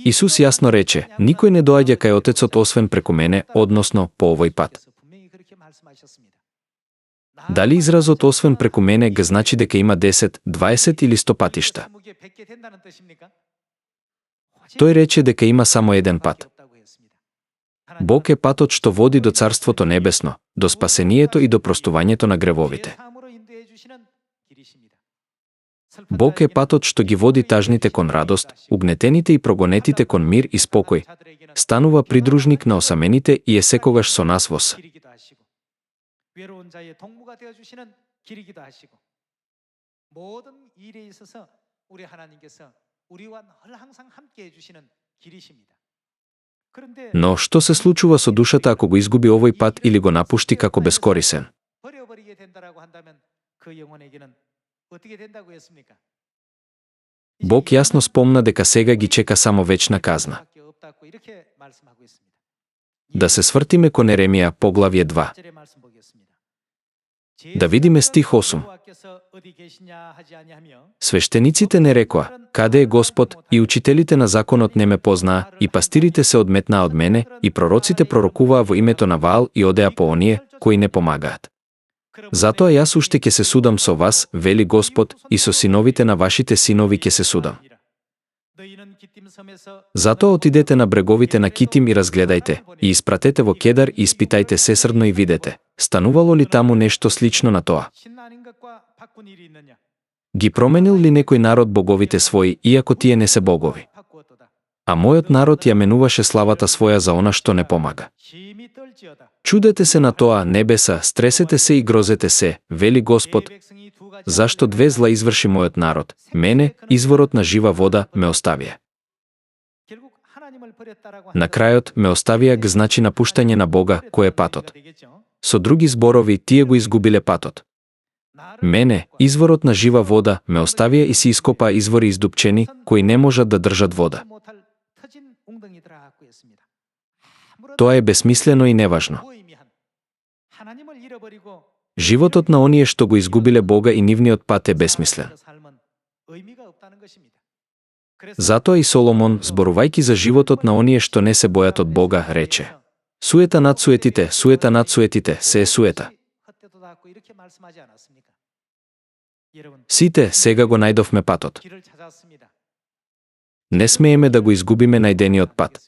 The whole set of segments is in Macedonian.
Исус јасно рече: никој не доаѓа кај Отецот освен преку мене, односно по овој пат. Дали изразот освен преку мене га значи дека има 10, 20 или 100 патишта? Тој рече дека има само еден пат. Бог е патот што води до Царството Небесно, до спасението и до простувањето на гревовите. Бог е патот што ги води тажните кон радост, угнетените и прогонетите кон мир и спокој, станува придружник на осамените и е секогаш со нас во с. Но што се случува со душата ако го изгуби овој пат или го напушти како бескорисен? Бог јасно спомна дека сега ги чека само вечна казна. Да се свртиме кон Еремија, поглавје 2. Да видиме стих 8. Свештениците не рекоа: каде е Господ, и учителите на законот не ме познаа, и пастирите се одметнаа од мене, и пророците пророкуваа во името на Ваал и одеа по оние кои не помагаат. Затоа јас уште ќе се судам со вас, вели Господ, и со синовите на вашите синови ќе се судам. Затоа отидете на бреговите на Китим и разгледајте, и испратете во Кедар и испитајте сесрдно и видете, станувало ли таму нешто слично на тоа? Ги променил ли некој народ боговите своји, иако тие не се богови? А мојот народ ја менуваше славата своја за она што не помага. Чудете се на тоа, небеса, стресете се и грозете се, вели Господ, зашто две зла изврши мојот народ, мене, изворот на жива вода, ме оставија. На крајот, ме оставија г значи напуштање на Бога, кој е патот. Со други зборови, тие го изгубиле патот. Мене, изворот на жива вода, ме оставија и си ископаа извори издупчени, кои не можат да држат вода. Тоа е бесмислено и неважно. Животот на оние што го изгубиле Бога и нивниот пат е бесмислен. Затоа и Соломон, зборувајќи за животот на оние што не се бојат од Бога, рече: суета над суетите, суета над суетите, се е суета. Сите сега го најдовме патот. Не смееме да го изгубиме најдениот пат.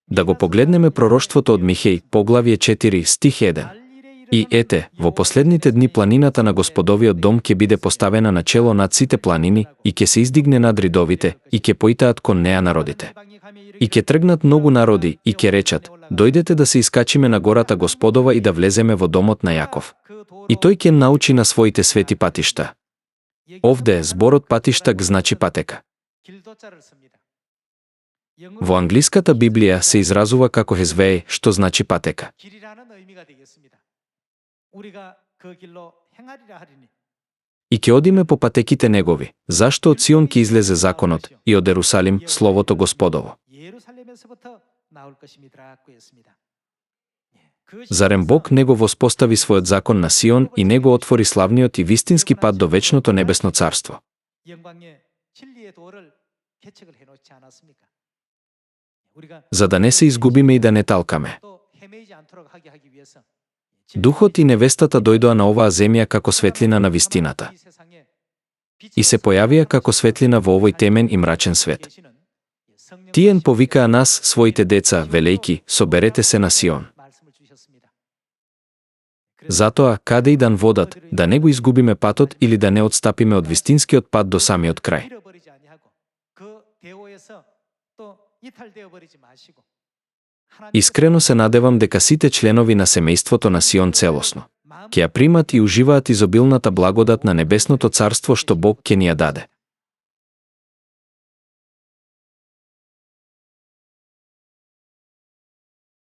Да го погледнеме пророштвото од Михеј, поглавје 4, стих 1. И ете, во последните дни планината на Господовиот дом ќе биде поставена на чело над сите планини и ќе се издигне над ридовите и ќе поитаат кон неа народите. И ќе тргнат многу народи и ќе речат: дојдете да се искачиме на гората Господова и да влеземе во домот на Јаков. И тој ќе научи на своите свети патишта. Овде зборот патишта г значи патека. Во англиската Библија се изразува како хезвеј, што значи патека. И ќе одиме по патеките негови, зашто од Сион ќе излезе законот и од Ерусалим словото Господово. Зарем Бог него воспостави својот закон на Сион и него отвори славниот и вистински пат до вечното небесно царство? За да не се изгубиме и да не талкаме. Духот и невестата дојдоа на оваа земја како светлина на вистината. И се појавија како светлина во овој темен и мрачен свет. Тие повикаа нас, своите деца, велејки: соберете се на Сион. Затоа, каде и дан водат, да не го изгубиме патот или да не отстапиме од вистинскиот пат до самиот крај. Искрено се надевам дека сите членови на семејството на Сион целосно ќе ја примат и уживаат изобилната благодат на небесното царство што Бог ќе ни ја даде.